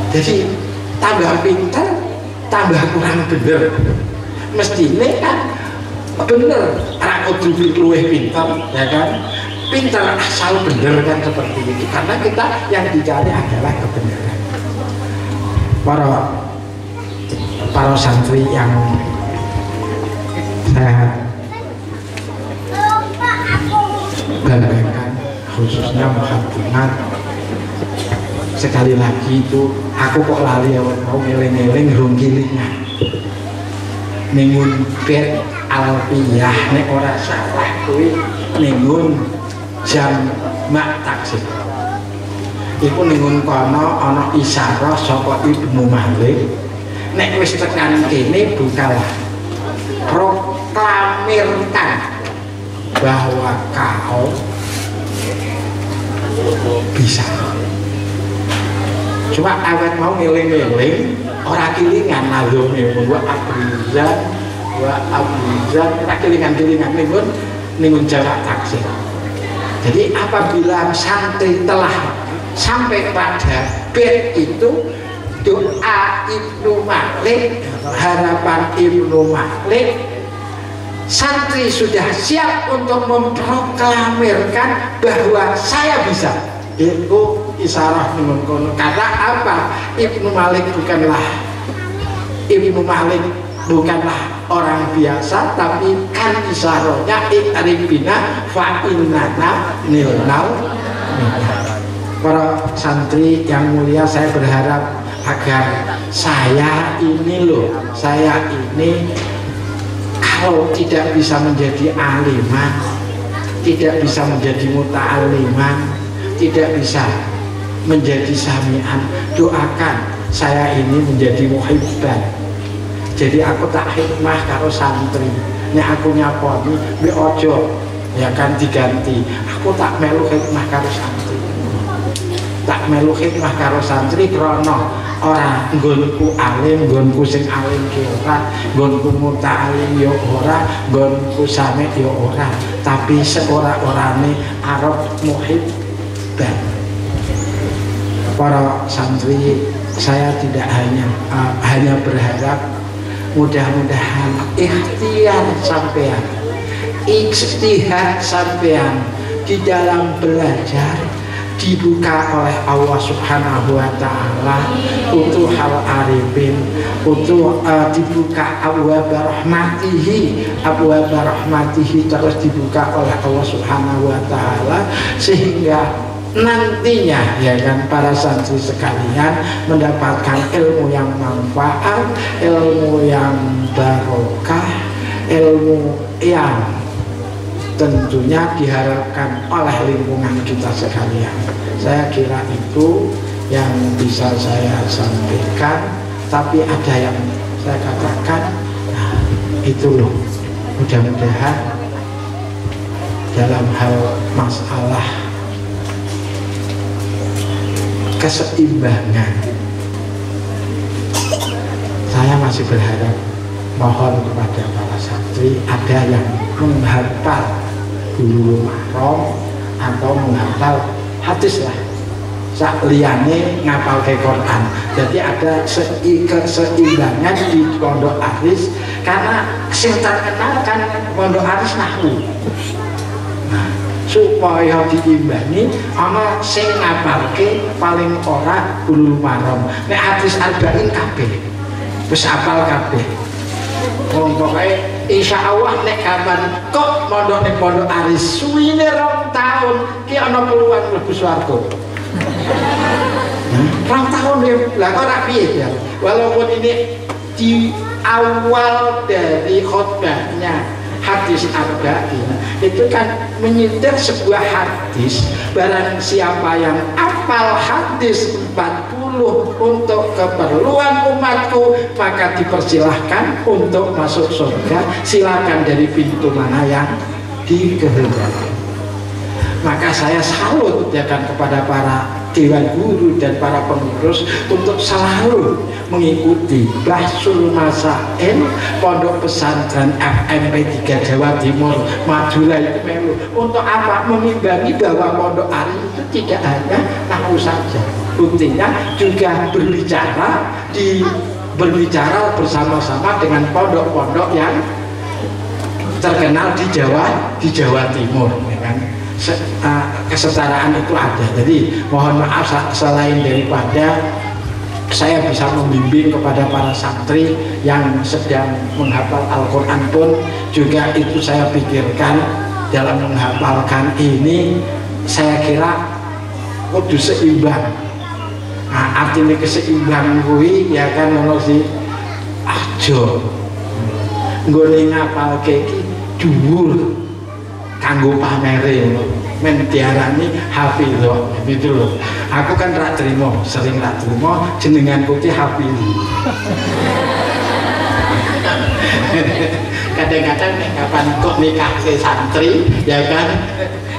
jadi tambah pintar tambah kurang bener. Mestinya kan bener, aku kudu luwih pintar ya kan, pintar asal bener kan, seperti itu. Karena kita yang dicari adalah kebenaran. Para santri yang saya banggakan, khususnya Muhammadiyah, sekali lagi itu aku kok lali mau ngeling-ngeling rungkilingan ningun pet alpiyah nek ora salah kuwi ningun jam mak taksir iku ningun kono ana isyarah saka Ibnu Malik. Nek wis tekan kene bukalah proklamirkan bahwa kau bisa. Cuma awet mau ngeling-ngeling ora kilingan nalone wa abrizan ora kilingan-kilingan ningun jarak taksir. Jadi apabila santri telah sampai pada bait itu doa Ibnu Malik, harapan Ibnu Malik, santri sudah siap untuk memproklamirkan bahwa saya bisa. Itu isyarah ningun kono. Karena apa? Ibnu Malik bukanlah orang biasa, tapi kan isyarahnya ikribina fa innana nilnal. Para santri yang mulia, saya berharap agar saya ini kalau tidak bisa menjadi aliman, tidak bisa menjadi muta'aliman, tidak bisa menjadi sami'an, doakan saya ini menjadi muhibban. Jadi aku tak hikmah karo santri, nek aku nyaponi bi ojo ya kan diganti, aku tak melu hikmah karo santri, tak melu hikmah karo santri krono ora nggonku alim, nggonku sing alim ki ora, nggonku muta'alim ya ora, nggonku sami ya ora, tapi seora-orane arep muhibban. Para santri, saya tidak hanya berharap mudah-mudahan ikhtiar sampean, ijtihad sampean di dalam belajar dibuka oleh Allah Subhanahu wa taala untuk hal arifin, untuk dibuka abwaab rahmatihi terus dibuka oleh Allah Subhanahu wa taala, sehingga nantinya ya kan para santri sekalian mendapatkan ilmu yang manfaat, ilmu yang barokah, ilmu yang tentunya diharapkan oleh lingkungan kita sekalian. Saya kira itu yang bisa saya sampaikan, tapi ada yang saya katakan, nah, itu loh, mudah-mudahan dalam hal masalah keseimbangan saya masih berharap, mohon kepada para santri ada yang menghafal Bulughul Maram atau menghafal hadis lah, liyane ngapal ke Quran. Jadi ada keseimbangan di Pondok Aris, karena sing terkenal kan Pondok Aris nahwu. Nah, supaya diimbangi ana sing ngapalke paling ora Bulughul Maram. Nek hadis arba'in kabeh wis apal kabeh. Pokoke insyaallah nek kapan kok mondok ning Pondok Aris suwine 2 tahun ki ana peluang mlebu swarga. 2 tahun ya, lah kok ora piye ya. Walaupun ini di awal dari khotbahnya hadis arba'in itu kan menyitir sebuah hadis, barang siapa yang apal hadis 40 untuk keperluan umatku maka dipersilahkan untuk masuk surga, silakan dari pintu mana yang dikehendaki. Maka saya salut ya kan kepada para dewan guru dan para pengurus untuk selalu mengikuti Bahsul Masail Pondok Pesantren FMP 3 Jawa Timur Madura itu melu. Untuk apa? Mengimbangi bahwa Pondok Aris itu tidak hanya nahwu saja, buktinya juga berbicara bersama-sama dengan pondok-pondok yang terkenal di Jawa Timur, ya kan? Kesetaraan itu ada. Jadi mohon maaf, selain daripada saya bisa membimbing kepada para santri yang sedang menghafal Al-Quran pun juga itu saya pikirkan dalam menghafalkan ini, saya kira kudu seimbang. Nah, artinya keseimbangan kuwi ya kan ono si aja nggone ngapalke iki dhuwur kanggo pamere men diarani hafizah gitu loh. Aku kan rak trimo, sering rak trimo jenenganku ki hafizi. Kadang-kadang nek kapan kok nikah ke santri ya kan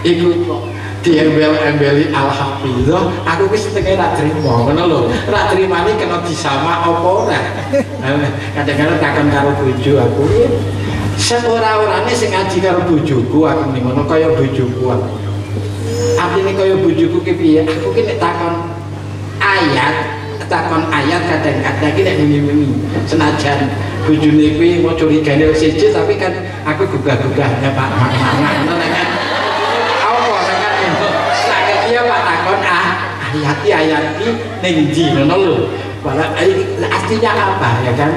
iku kok diembel-embeli al-hafizah, aku wis setengah rak trimo ngono lho. Rak trimane kena disama apa ora. Kadang-kadang takon karo bojo aku, seora-orane sing ngaji karo bojoku aku ning ngono kaya bojoku aku. Artine kaya bojoku ki piye? Aku ki nek takon ayat kadang-kadang ki nek wingi-wingi senajan bojone kuwi mau curigane siji tapi kan aku gugah-gugahnya Pak ngono kan. Apa kan sakit dia Pak takon ayat ki ning ndi ngono lho. Wala artinya apa ya kan?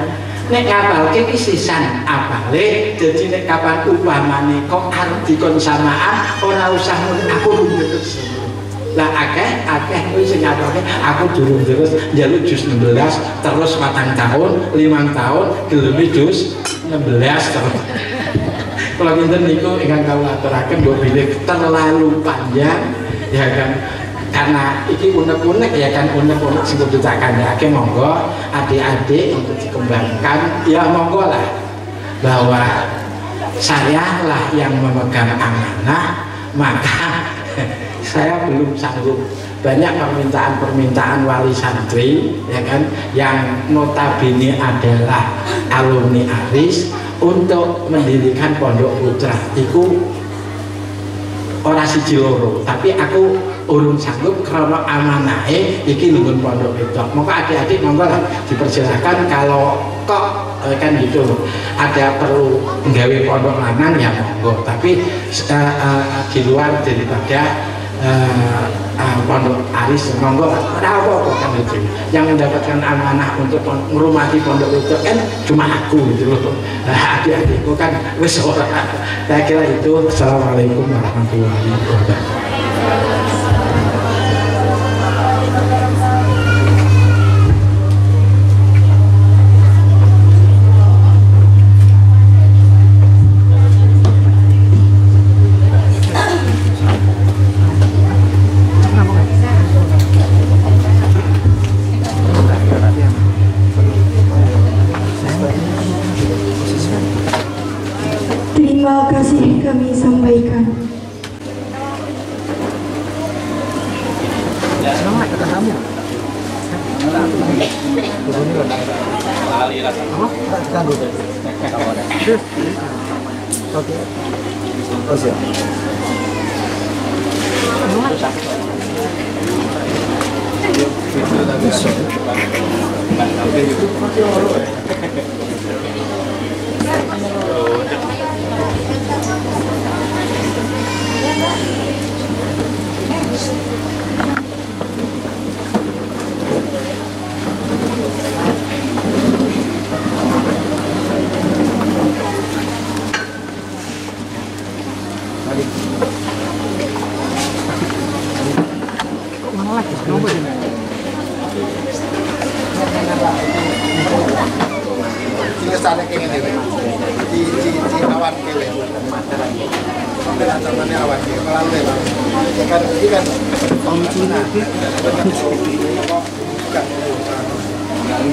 Nek ngapalke ki sisan apale, dadi nek kapan upamane kok arep dikon samaan ora usah aku terus. Lah akeh kuwi sing ngapalke aku durung terus njaluk jus 16 terus 4 tahun, 5 tahun gelem jus 16 terus. Kalau kinten niku ingkang kawula aturaken mbok bilih terlalu panjang ya kan. Karena ini unek-unek ya kan, unek-unek sing kudu tak kandhake, monggo adik-adik untuk dikembangkan ya monggo lah, bahwa saya lah yang memegang amanah, maka saya belum sanggup. Banyak permintaan wali santri ya kan, yang notabene adalah alumni Aris untuk mendirikan pondok putra iku ora siji loro, tapi aku urung sanggup karena amanahe iki nunggu pondok itu. Maka adik-adik monggo lah dipersilakan, kalau kok kan gitu ada perlu nggawe pondok lanang ya monggo, tapi di luar daripada pondok Aris monggo lah, ora apa-apa kan itu. Yang mendapatkan amanah untuk merumati pondok itu kan cuma aku gitu loh. Nah, adik-adikku kan wis ora. Saya kira itu. Assalamualaikum warahmatullahi wabarakatuh. terima kasih kami sampaikan.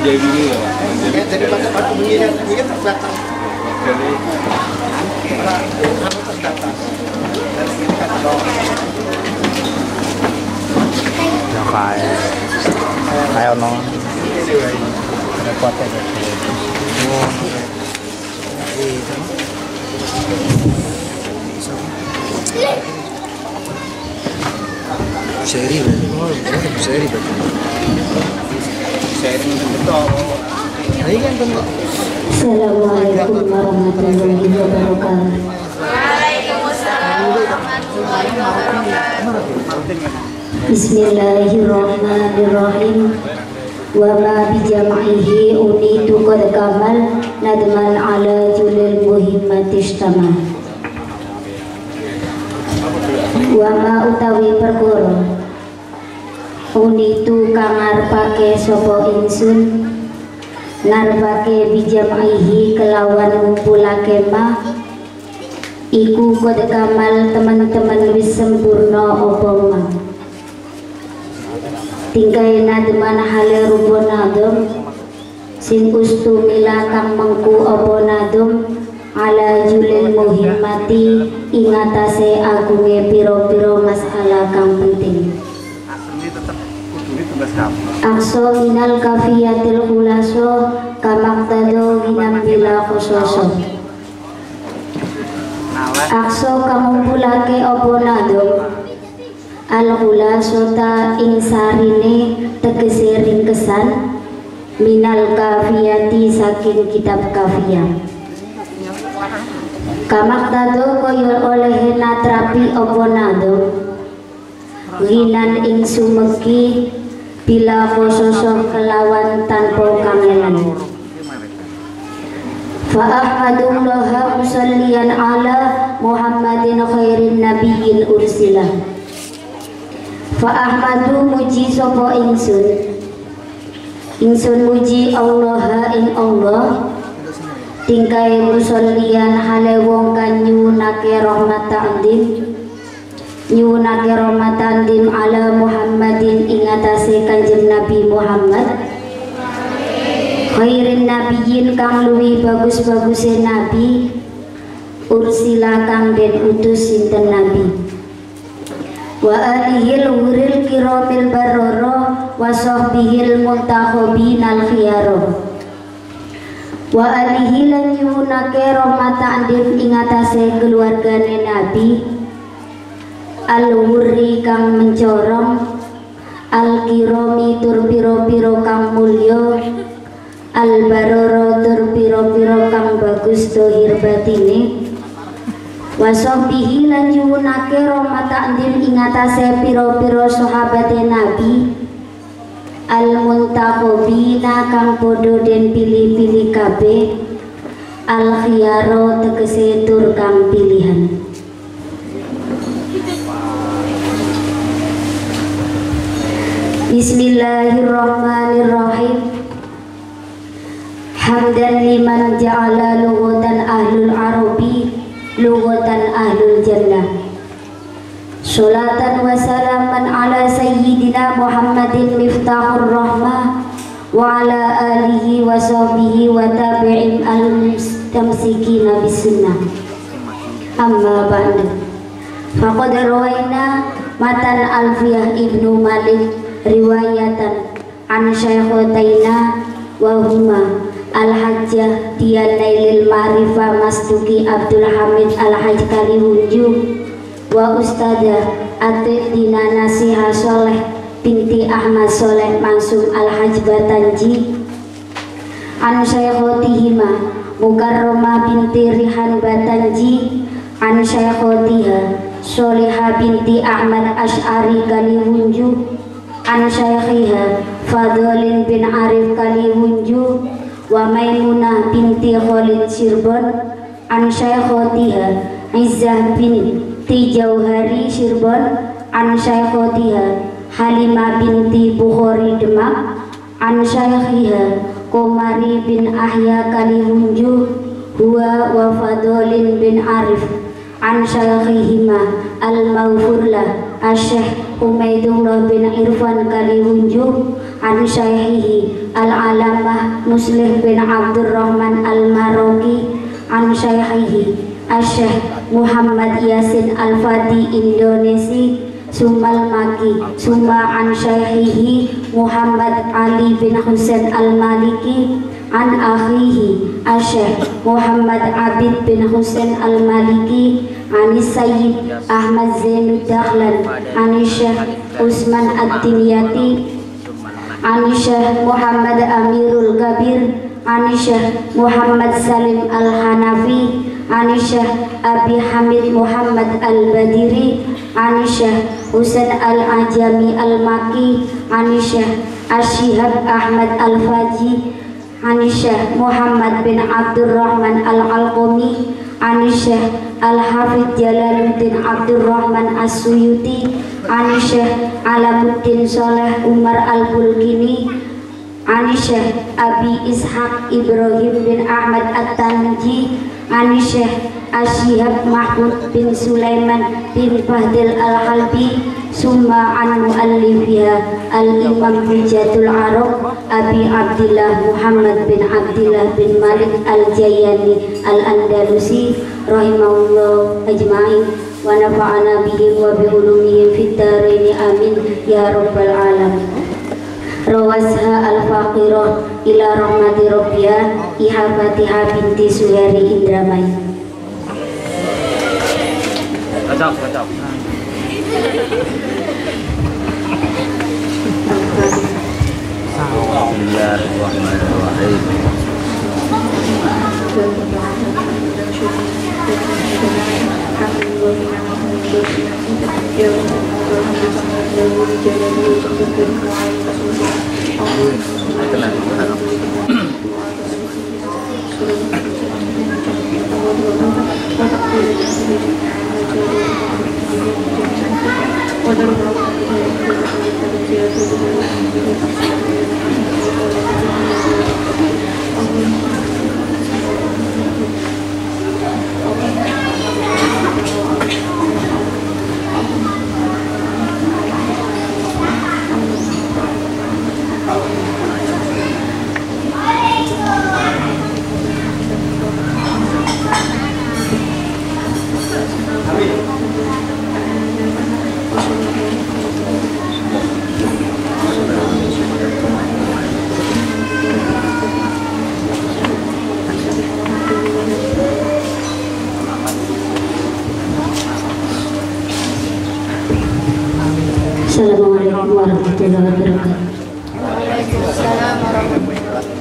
Jadi batu begini kan terbatas. Terbatas. Dan ini kan kayak ono repotnya seri Assalamualaikum warahmatullahi wabarakatuh. Waalaikumsalam warahmatullahi wabarakatuh. Bismillahirrahmanirrahim. Wa ma bijam'ihi unitu qad kamal nadman ala julil muhimmati istama. Wa ma utawi perkara unitu kang ngarepake sapa ingsun ngarepake bijam'ihi kelawan ngumpulake ma iku qad kamal teman-teman wis sempurna apa ma tingkai nadman hale rupa nadum sing ustumila kang mengku apa nadum ala julil muhimmati ingatase agunge piro-piro masalah kang penting. Akso minal kafiyatil khulaso kamaktado minam bila khososo. Akso kang ngumpulake apa nadum al-khulasota ing sarine tegese ringkesan minal kafiyati saking kitab kafiyah. Kamaktado koyo oleh natrapi apa nadum ginan ing sumegi bila khososo kelawan tanpa kangelan. Fa ahmadullaha musalliyan ala Muhammadin khairin nabiyyin ursilah. Fa ahmadu muji sapa ingsun muji Allah ing Allah tingkai musalliyan hale wong kang nyuwunake rahmatan dim ala Muhammadin ing atase Kanjeng Nabi Muhammad khairin nabiyyin kang luwih bagus-baguse nabi ursila kang den utus sinten nabi wa alihil huril kiramil barara wa sahbihil muntakhabinal khiyara wa alihi lan yunake rahmatan dim ing atase keluargane nabi al-hurri kang mencorong al-kirami tur piro-piro kang mulya al-barara tur piro-piro kang bagus dohir batine wasahbihi lan yunake rahmatan dim ing atase piro-piro sahabate nabi al-muntakhabina kang podo den pilih-pilih kabeh al-khiyaro tegese tur kang pilihan. Bismillahirrahmanirrahim. Hamdan liman ja'ala lughatan ahlul arabi lughatan ahlul jannah. Sholatan wa salaman ala sayyidina Muhammadin miftahur rahmah wa ala alihi wa sahbihi wa tabi'in al-mustamsikina bis sunnah. amma ba'du. Faqad rawaina matan Alfiyah Ibnu Malik riwayatan an syaikhotaina wa huma Al-Hajjah Diyanailil Ma'rifah Masduki Abdul Hamid Al-Hajj Kalihunju wa Ustadzah Atidina Nasiha Soleh binti Ahmad Soleh Mansum Al-Hajj Batanji an syaikhotihima Mukarromah binti Rihan Batanji an syaikhotiha Solihah binti Ahmad Ash'ari Kalihunju an syaikhiha Fadolin bin Arif Kalihunju wa Maimunah binti Khalid Sirbon an syaikhotiha Izzah binti Jauhari Sirbon an syaikhotiha Halimah binti Bukhari Demak an syaikhiha Komari bin Ahya Kalihunju huwa wa Fadolin bin Arif an syaikhihima al-Mawfurlah Asyikh Humaidullah bin Irfan Kalihunju an syaikhihi al-Alamah Muslim bin Abdurrahman al-Maroki an syaikhihi Asyikh Muhammad Yasin Al-Fadi Indonesi Sumal Maki Suma an syaikhihi Muhammad Ali bin Husain Al-Maliki an akhihi Asyikh Muhammad Abid bin Husain Al-Maliki an Sayyid Ahmad Zainud Dahlan an Syekh Usman Ad-Dimyati an Syekh Muhammad Amirul Kabir an Syekh Muhammad Salim Al-Hanafi an Syekh Abi Hamid Muhammad Al-Badiri an Syekh Husain Al-Ajami Al-Maki an Syekh Asyihab Ahmad Al-Faji an Syekh Muhammad bin Abdurrahman Al-Alqami an Syekh Al-Hafidh Jalaluddin Abdurrahman As-Suyuti an Syekh Alamuddin Soleh Umar Al-Bulkini an Syekh Abi Ishaq Ibrahim bin Ahmad At-Tanji an Syekh Asyihab Mahmud bin Sulaiman bin Fahdil Al-Halbi summa an muallifiha al-Imam Hujatul Arab Abi Abdillah Muhammad bin Abdillah bin Malik Al-Jayani Al-Andalusi rahimahullah ajma'in wa nafa'ana bihim wa bi ulumihim fid dharain amin ya rabbal alamin. Rawasha al-faqirah ila rahmati rabbiyah Iha Fatihah binti Suheri Indramani. Kacau. Bismillahirrahmanirrahim. Assalamualaikum warahmatullahi wabarakatuh. Waalaikumsalam warahmatullahi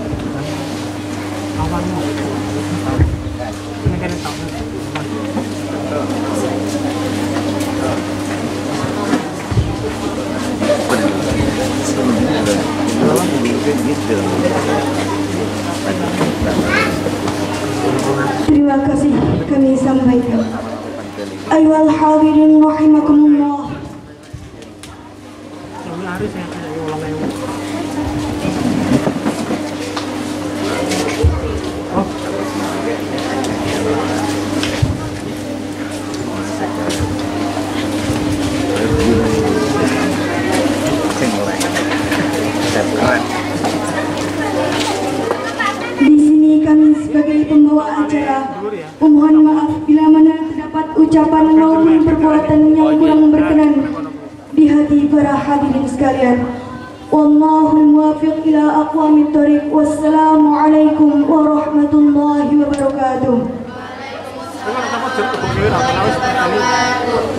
Terima kasih kami sampaikan. Ayyuhal hadirin rahimakumullah. Di sini kami sebagai pembawa acara memohon maaf bila mana terdapat ucapan maupun perbuatan yang kurang berkenan di hati para hadirin sekalian. Wallahul muwaffiq ila aqwamit thoriq. Wassalamualaikum warahmatullahi wabarakatuh.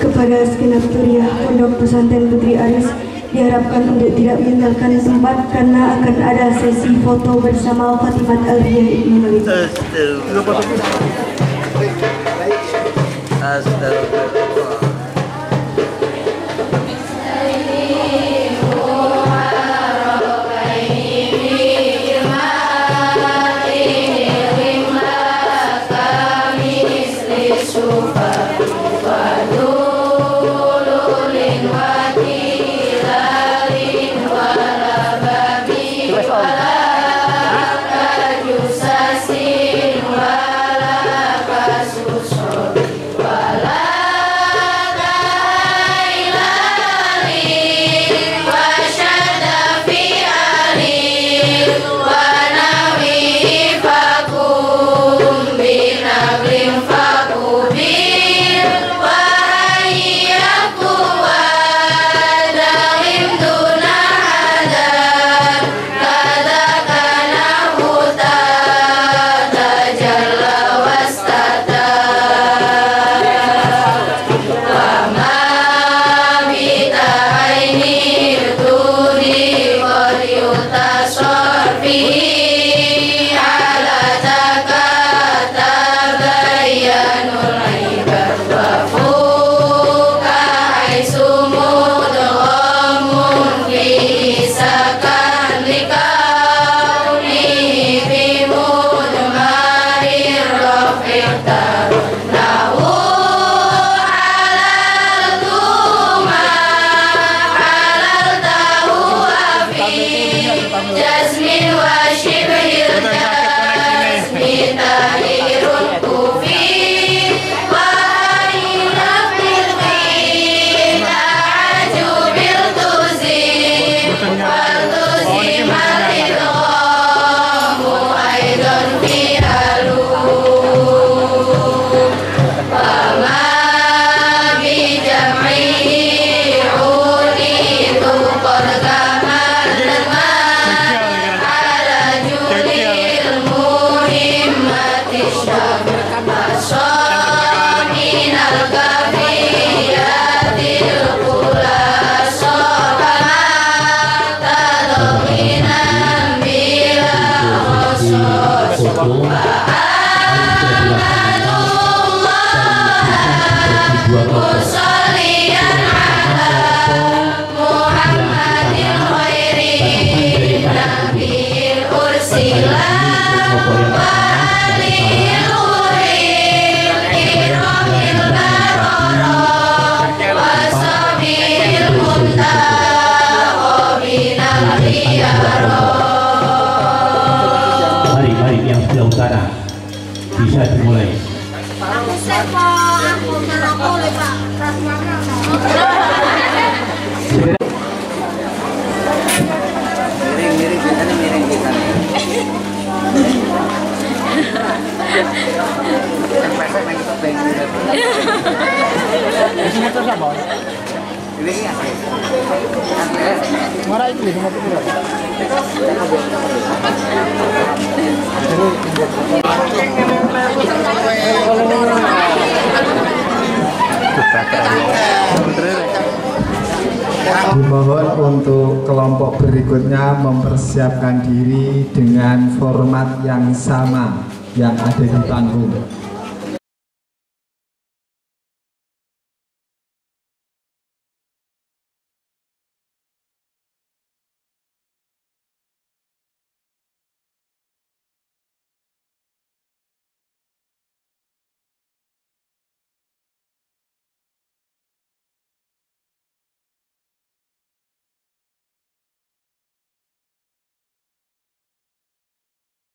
Kepada segenap suriah Pondok Pesantren Putri Aris, diharapkan untuk tidak meninggalkan tempat karena akan ada sesi foto bersama Fatimat Aliyah Ibnu Malik. Astagfirullah. Mari yang sebelah utara bisa dimulai. Miring kita nih, miring kita nih. Dimohon untuk kelompok berikutnya mempersiapkan diri dengan format yang sama yang ada di panggung.